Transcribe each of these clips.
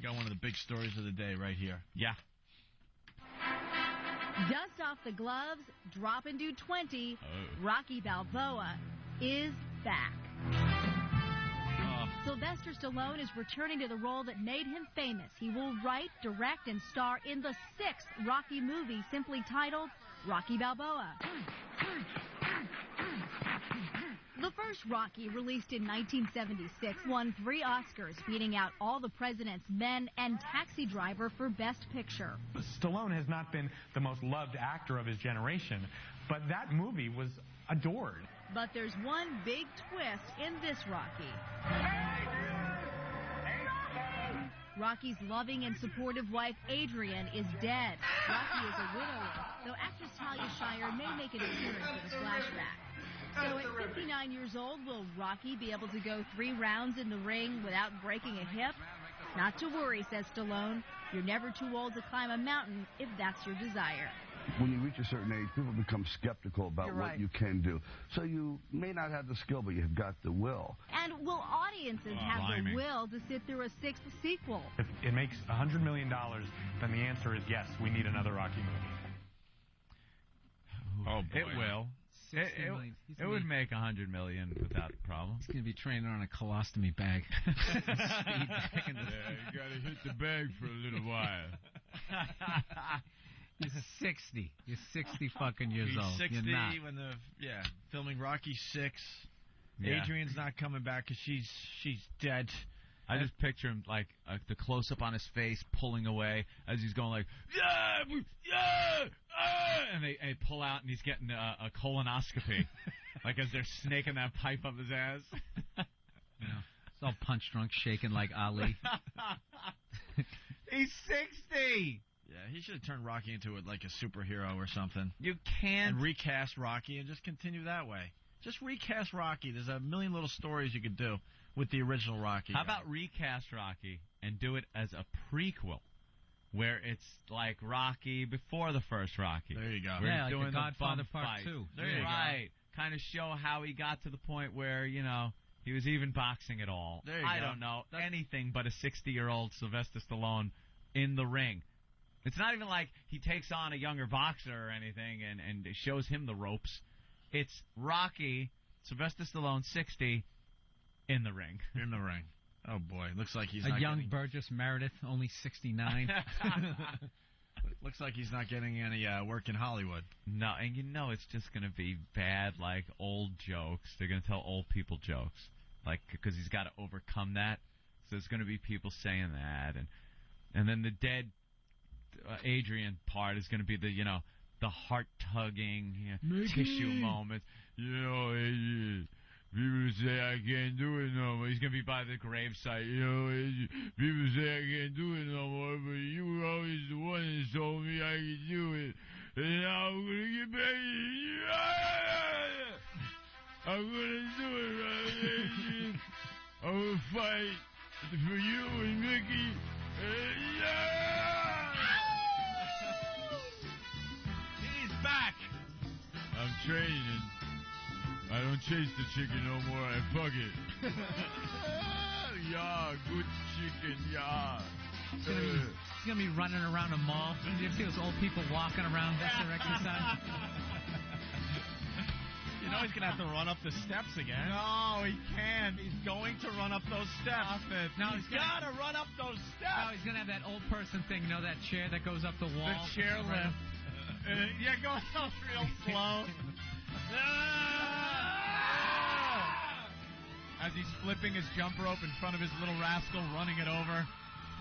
got one of the big stories of the day right here. Yeah. Dust off the gloves, drop and do 20. Rocky Balboa is back. Sylvester Stallone is returning to the role that made him famous. He will write, direct, and star in the 6th Rocky movie, simply titled Rocky Balboa. The first Rocky, released in 1976, won 3 Oscars, beating out All the President's Men and Taxi Driver for Best Picture. Stallone has not been the most loved actor of his generation, but that movie was adored. But there's one big twist in this Rocky. Rocky's loving and supportive wife, Adrian, is dead. Rocky is a widower, though actress Talia Shire may make an appearance in a flashback. So at 59 years old, will Rocky be able to go 3 rounds in the ring without breaking a hip? Not to worry, says Stallone. You're never too old to climb a mountain if that's your desire. When you reach a certain age, people become skeptical about what you can do. So you may not have the skill, but you've got the will. And will audiences have the will to sit through a 6th sequel? If it makes $100 million, then the answer is yes, we need another Rocky movie. Oh, boy. It will. It would make $100 million without a problem. He's going to be training on a colostomy bag. You got to hit the bag for a little while. You're 60. You're 60 fucking years old. He's 60 You're not. when filming Rocky 6. Yeah. Adrian's not coming back because she's dead. I just picture him like the close up on his face, pulling away as he's going like and they pull out and he's getting a colonoscopy, like as they're snaking that pipe up his ass. It's all punch drunk, shaking like Ali. He's 60. Yeah, he should have turned Rocky into like a superhero or something. You can't. And recast Rocky and just continue that way. Just recast Rocky. There's a million little stories you could do with the original Rocky. How about recast Rocky and do it as a prequel, where it's like Rocky before the first Rocky? There you go. We're like doing the Godfather Part 2. There you go. Kind of show how he got to the point where, he was even boxing at all. There you I go. don't know. Anything but a 60-year-old Sylvester Stallone in the ring. It's not even like he takes on a younger boxer or anything and shows him the ropes. It's Rocky, Sylvester Stallone, 60, in the ring. In the ring. Oh, boy. Looks like he's a not young getting... Burgess Meredith, only 69. Looks like he's not getting any work in Hollywood. No, and it's just going to be bad, like, old jokes. They're going to tell old people jokes, like, because he's got to overcome that. So there's going to be people saying that. And then the dead Adrian part is going to be the heart-tugging tissue moments. People say I can't do it no more. He's going to be by the gravesite. People say I can't do it no more, but you were always the one that told me I could do it. And now I'm going to get back. I'm going to do it, right? I'm going to fight for you and Mickey. Back. I'm training. I don't chase the chicken no more. I fuck it. Yeah, good chicken. Yeah. He's gonna be running around a mall. You ever see those old people walking around this exercise? He's gonna have to run up the steps again. No, he can't. He's going to run up those steps. No, he's gotta run up those steps. No, he's gonna have that old person thing. That chair that goes up the wall. The chair lift. Go so real slow. As he's flipping his jump rope in front of his little rascal, running it over,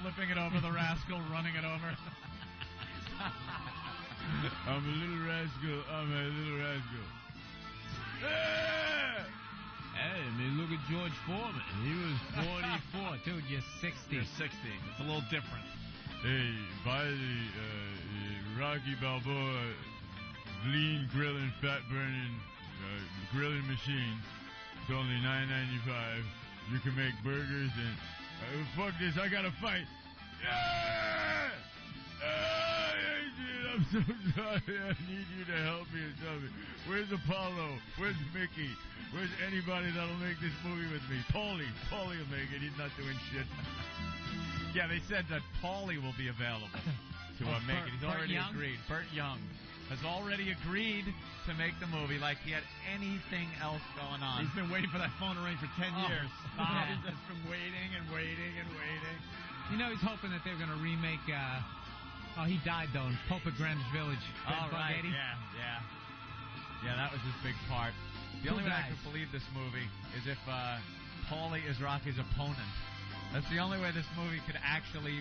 flipping it over the rascal, running it over. I'm a little rascal. Hey, look at George Foreman. He was 44. Dude, you're 60. You're 60. It's a little different. Hey, buy the Rocky Balboa lean grilling, fat burning grilling machine. It's only $9.95. You can make burgers and fuck this! I gotta fight. Yeah! I'm so sorry. I need you to help me or something. Where's Apollo? Where's Mickey? Where's anybody that'll make this movie with me? Paulie will make it. He's not doing shit. Yeah, they said that Paulie will be available to make it. He's already agreed. Burt Young has already agreed to make the movie like he had anything else going on. He's been waiting for that phone to ring for 10 years. Stop. He's just been waiting and waiting and waiting. You know, he's hoping that they're going to remake... he died, though, in Pope of Greenwich Village. Oh, right, yeah. Yeah, that was his big part. The only way I could believe this movie is if Paulie is Rocky's opponent. That's the only way this movie could actually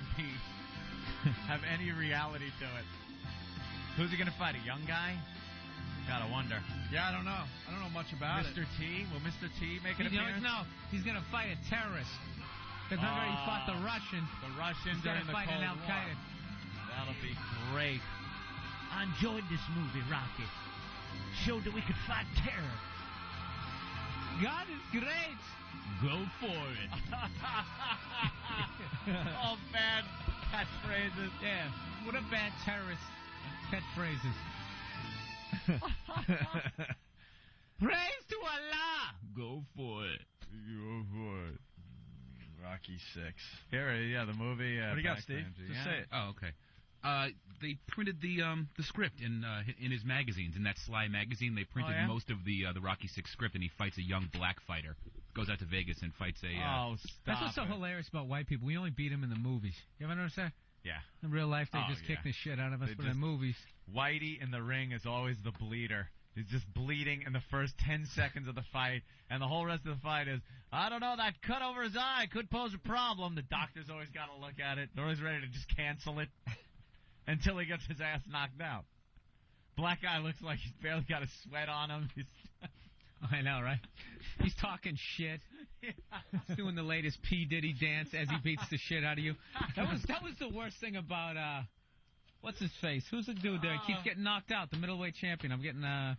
have any reality to it. Who's he going to fight? A young guy? Gotta wonder. Yeah, I don't know. I don't know much about Mr. T? Will Mr. T make an appearance? No, he's going to fight a terrorist. Because remember he fought the Russian. The Russian He's during the fight Cold an Al-Qaeda. War. That'll be great. I enjoyed this movie, Rocky. Showed that we could fight terror. God is great. Go for it. All bad catchphrases. Yeah. What a bad terrorist catchphrases. Praise to Allah. Go for it. Go for it. Rocky 6. Here, the movie. What do you got, Steve? Just say it. Oh, okay. They printed the script in his magazines. In that Sly magazine, they printed most of the Rocky 6 script, and he fights a young black fighter. Goes out to Vegas and fights a... That's what's so hilarious about white people. We only beat them in the movies. You ever notice that? Yeah. In real life, they just kick the shit out of us, but in movies... Whitey in the ring is always the bleeder. He's just bleeding in the first 10 seconds of the fight, and the whole rest of the fight is, I don't know, that cut over his eye could pose a problem. The doctor's always got to look at it. They're always ready to just cancel it until he gets his ass knocked out. Black guy looks like he's barely got a sweat on him. I know, right? He's talking shit. He's doing the latest P. Diddy dance as he beats the shit out of you. That was the worst thing about, what's his face? Who's the dude there? He keeps getting knocked out, the middleweight champion. I'm getting, oh,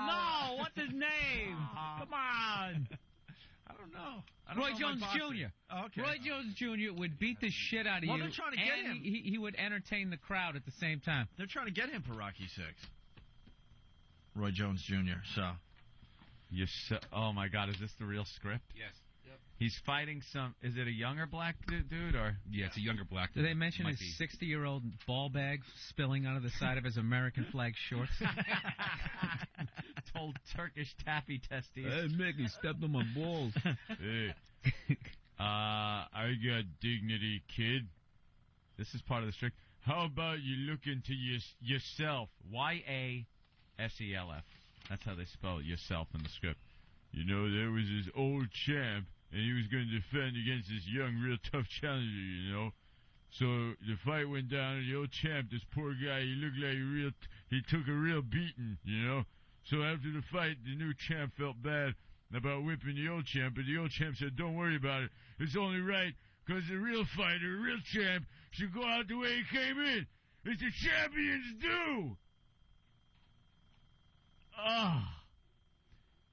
no! What's his name? Come on! I don't know. Roy Jones Jr. Oh, okay. Roy Jones Jr. would beat the shit out of you. Well, they're trying to get him. He would entertain the crowd at the same time. They're trying to get him for Rocky 6. Roy Jones Jr., so. Oh, my God, is this the real script? Yes. Yep. He's fighting is it a younger black dude, or? Yeah, it's a younger black dude. Did they mention his 60-year-old ball bag spilling out of the side of his American flag shorts? Old Turkish taffy testes. Hey, Mickey, stepped on my balls. Hey, I got dignity, kid. This is part of the strict. How about you look into yourself? Y-A-S-E-L-F. That's how they spell yourself in the script. You know, there was this old champ, and he was going to defend against this young, real tough challenger, you know. So the fight went down, and the old champ, this poor guy, he looked like he took a real beating, you know. So after the fight, the new champ felt bad about whipping the old champ, but the old champ said, don't worry about it. It's only right, because the real fighter, the real champ, should go out the way he came in. It's the champions do.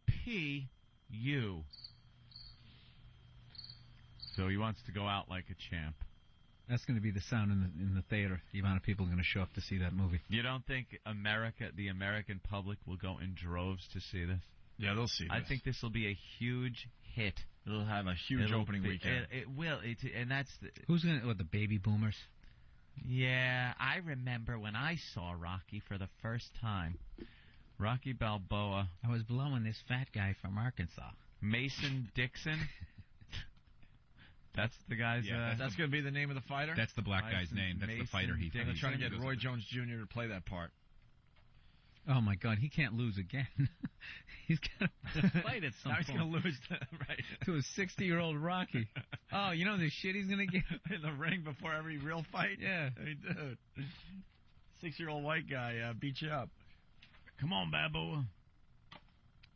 P.U. So he wants to go out like a champ. That's going to be the sound in the theater. The amount of people are going to show up to see that movie. You don't think the American public will go in droves to see this? Yeah, they'll see this. I think this will be a huge hit. It'll have a huge opening weekend. It will. And that's who's going to the baby boomers? Yeah, I remember when I saw Rocky for the first time. Rocky Balboa. I was blowing this fat guy from Arkansas. Mason Dixon. That's the guy's... Yeah, that's going to be the name of the fighter? That's the black guy's name. That's the fighter he They're trying to get Roy Jones Jr. to play that part. Oh, my God. He can't lose again. He's got to fight at some point. Now he's going to lose to a 60-year-old Rocky. Oh, you know the shit he's going to get? In the ring before every real fight? Yeah. Hey, dude. 6-year-old white guy beat you up. Come on, Balboa.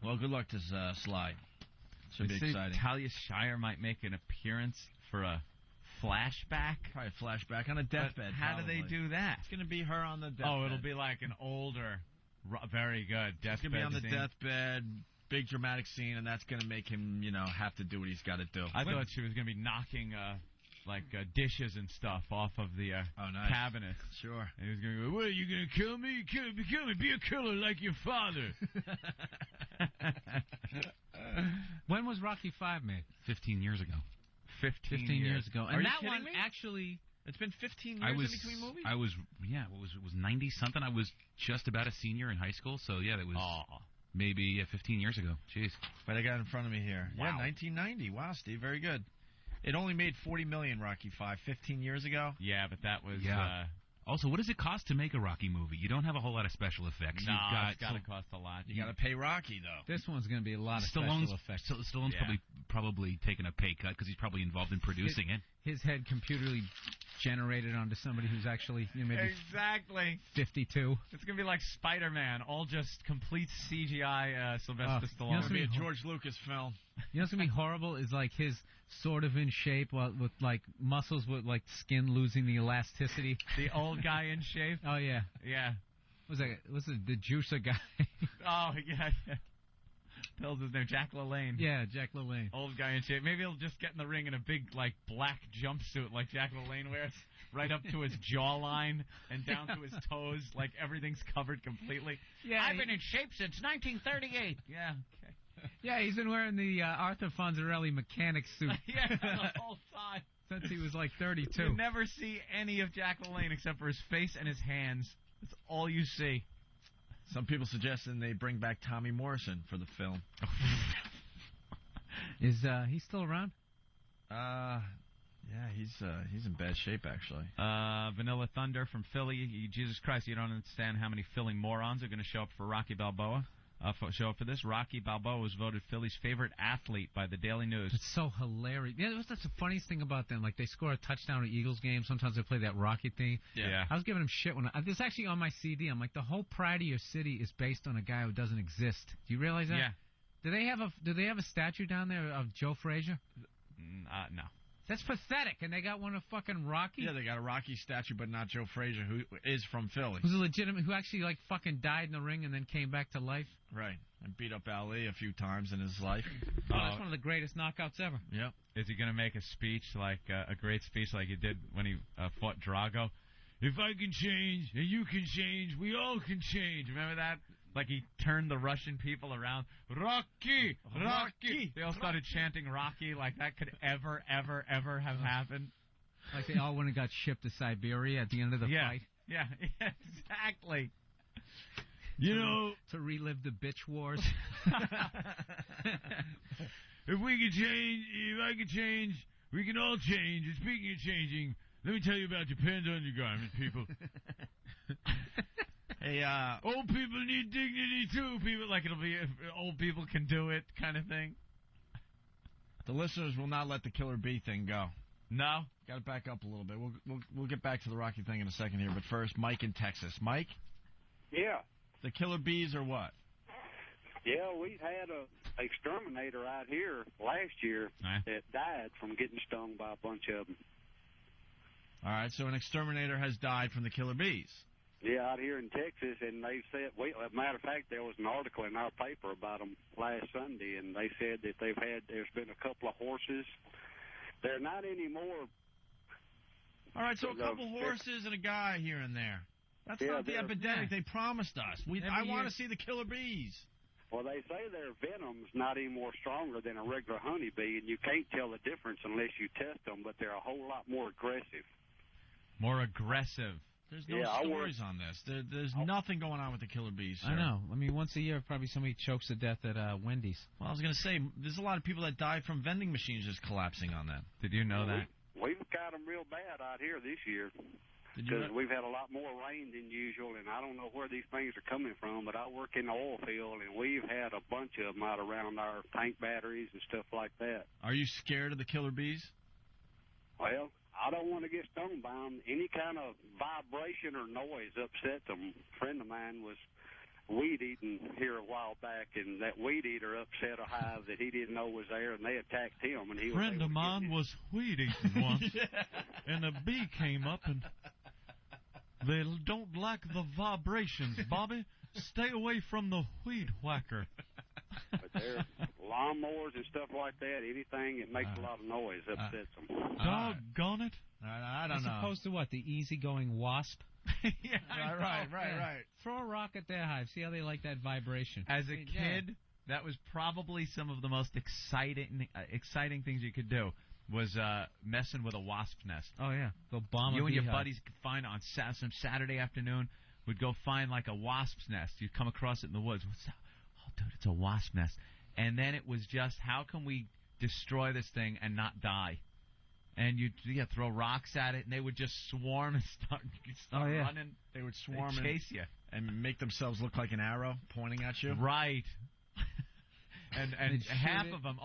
Well, good luck to Sly. Should be exciting. Talia Shire might make an appearance for a flashback. Probably a flashback on a deathbed. How do they do that? It's going to be her on the deathbed. Oh, it'll be like an older, very good deathbed. It's going to be on the deathbed, big dramatic scene, and that's going to make him, have to do what he's got to do. I thought she was going to be knocking dishes and stuff off of the nice. cabinet. Sure. And he was going to go, what, are you going to kill me? Kill me. Be a killer like your father. When was Rocky V made? 15 years ago. 15 years ago. And Are you that kidding one me? actually... It's been 15 years in between movies? What was 90-something? I was just about a senior in high school, so yeah, that was maybe 15 years ago. Jeez. But I got it in front of me here. Wow. Yeah, 1990. Wow, Steve, very good. It only made $40 million, Rocky V, 15 years ago. Yeah, but that was... Also, what does it cost to make a Rocky movie? You don't have a whole lot of special effects. No, it's got to cost a lot. You got to pay Rocky, though. This one's going to be a lot of Stallone's, special effects. Stallone's probably taking a pay cut because he's probably involved in producing it. His head computerly generated onto somebody who's actually maybe exactly 52. It's going to be like Spider-Man, all just complete CGI Sylvester Stallone. It's going to be a George Lucas film. You know what's going to be horrible is like his sort of in shape with like muscles with like skin losing the elasticity. The old guy in shape? Oh, yeah. Yeah. Was it the juicer guy? Oh, yeah. Tells his name, Jack LaLanne. Yeah, Jack LaLanne. Old guy in shape. Maybe he'll just get in the ring in a big, like, black jumpsuit like Jack LaLanne wears, right up to his jawline and down to his toes, like everything's covered completely. Yeah, I've been in shape since 1938. Yeah, okay. Yeah, he's been wearing the Arthur Fonzarelli mechanic suit. Yeah, the whole time. Since he was like 32. You never see any of Jack LaLanne except for his face and his hands. That's all you see. Some people suggesting they bring back Tommy Morrison for the film. Is he still around? Yeah, he's in bad shape, actually. Vanilla Thunder from Philly. Jesus Christ, you don't understand how many Philly morons are going to show up for Rocky Balboa. Show up for this. Rocky Balboa was voted Philly's favorite athlete by the Daily News. It's so hilarious. Yeah, that's the funniest thing about them. Like, they score a touchdown at Eagles games. Sometimes they play that Rocky thing. Yeah. I was giving him shit when this actually on my CD. I'm like, the whole Pride of Your City is based on a guy who doesn't exist. Do you realize that? Yeah. Do they have a statue down there of Joe Frazier? No. That's pathetic. And they got one of fucking Rocky. Yeah, they got a Rocky statue, but not Joe Frazier, who is from Philly. Who's a legitimate, who actually like fucking died in the ring and then came back to life. Right. And beat up Ali a few times in his life. That's one of the greatest knockouts ever. Yep. Is he going to make a speech like a great speech like he did when he fought Drago? If I can change and you can change, we all can change. Remember that? Like he turned the Russian people around. Rocky! Rocky! They all started chanting Rocky like that could ever have happened. Like they all went and got shipped to Siberia at the end of the fight. Yeah, exactly. You know, to relive the bitch wars. If we can change, if I can change, we can all change. And speaking of changing, let me tell you about Japan's undergarment, people. Hey, old people need dignity too. People like it'll be if old people can do it kind of thing. The listeners will not let the Killer Bee thing go. No, got to back up a little bit. We'll get back to the Rocky thing in a second here, but first, Mike in Texas. Mike. Yeah. The Killer Bees are what? Yeah, we had a exterminator out here last year that died from getting stung by a bunch of them. All right, so an exterminator has died from the Killer Bees. Yeah, out here in Texas, and they said, as a matter of fact, there was an article in our paper about them last Sunday, and they said that there's been a couple of horses. They're not anymore. All right, so a couple horses and a guy here and there. That's not the epidemic they promised us. I want to see the Killer Bees. Well, they say their venom's not any more stronger than a regular honeybee, and you can't tell the difference unless you test them, but they're a whole lot more aggressive. More aggressive. There's no stories on this. There's nothing going on with the Killer Bees, sir. I know. I mean, once a year, probably somebody chokes to death at Wendy's. Well, I was going to say, there's a lot of people that die from vending machines just collapsing on that. Did you know that? We've got them real bad out here this year. Because we've had a lot more rain than usual, and I don't know where these things are coming from, but I work in the oil field, and we've had a bunch of them out around our tank batteries and stuff like that. Are you scared of the Killer Bees? Well, I don't want to get stung by them. Any kind of vibration or noise upsets them. A friend of mine was weed eating here a while back, and that weed eater upset a hive that he didn't know was there, and they attacked him. And he was friend of mine was weed eating once, and a bee came up, and they don't like the vibrations, Bobby. Stay away from the weed whacker. But they're lawnmowers and stuff like that, anything that makes a lot of noise upsets them. Doggone it. I don't know. As opposed to what? The easygoing wasp? Yeah, Right. Throw a rock at their hive. See how they like that vibration. As a kid, that was probably some of the most exciting things you could do. Was messing with a wasp nest. Oh yeah, go bomb. You and your buddies could find on some Saturday afternoon. Would go find like a wasp's nest. You'd come across it in the woods. What's that? Oh, dude, it's a wasp nest. And then it was just, how can we destroy this thing and not die? And you'd throw rocks at it, and they would just swarm and start running. They would swarm and chase you and make themselves look like an arrow pointing at you. Right. And half of them,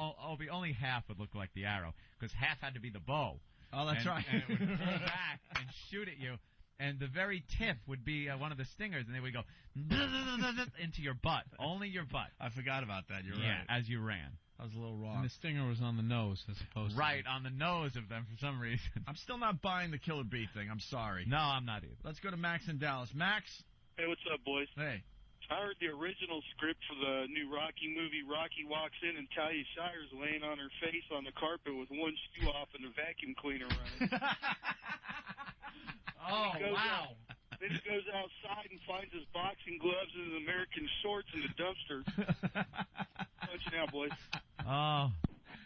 only half would look like the arrow, because half had to be the bow. Oh, that's right. And it would pull back and shoot at you. And the very tip would be one of the stingers, and they would go into your butt. Only your butt. I forgot about that. You're right. Yeah, as you ran. I was a little wrong. And the stinger was on the nose as opposed to... Right, on the nose of them for some reason. I'm still not buying the killer bee thing. I'm sorry. No, I'm not either. Let's go to Max in Dallas. Max? Hey, what's up, boys? Hey. I heard the original script for the new Rocky movie. Rocky walks in and Talia Shire's laying on her face on the carpet with one shoe off and a vacuum cleaner running. Wow. Then he goes outside and finds his boxing gloves and his American shorts in the dumpster. Punching out, boys. Oh,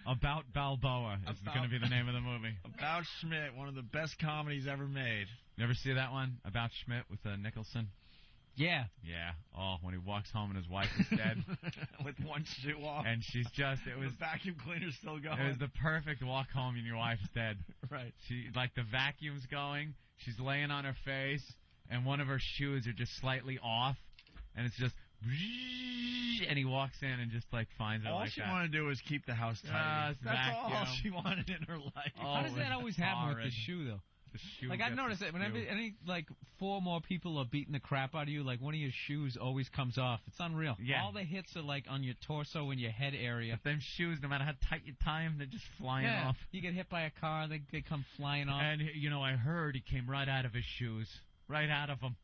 About Balboa is going to be the name of the movie. About Schmidt, one of the best comedies ever made. You ever see that one, About Schmidt, with Nicholson? Yeah. Yeah. Oh, when he walks home and his wife is dead. With one shoe off. And she's just, it was... The vacuum cleaner's still going. It was the perfect walk home and your wife's dead. Right. She, like, the vacuum's going, she's laying on her face, and one of her shoes are just slightly off, and it's just... And he walks in and just, like, finds her all like she that. wanted to do was keep the house tidy. That's vacuum. all she wanted in her life. How does that always happen with the shoe, though? The shoe like, I've noticed that whenever any, like, 4 more people are beating the crap out of you, like, one of your shoes always comes off. It's unreal. Yeah. All the hits are, like, on your torso and your head area. But them shoes, no matter how tight you tie them, they're just flying off. You get hit by a car, they come flying off. And, you know, I heard he came right out of his shoes. Right out of them.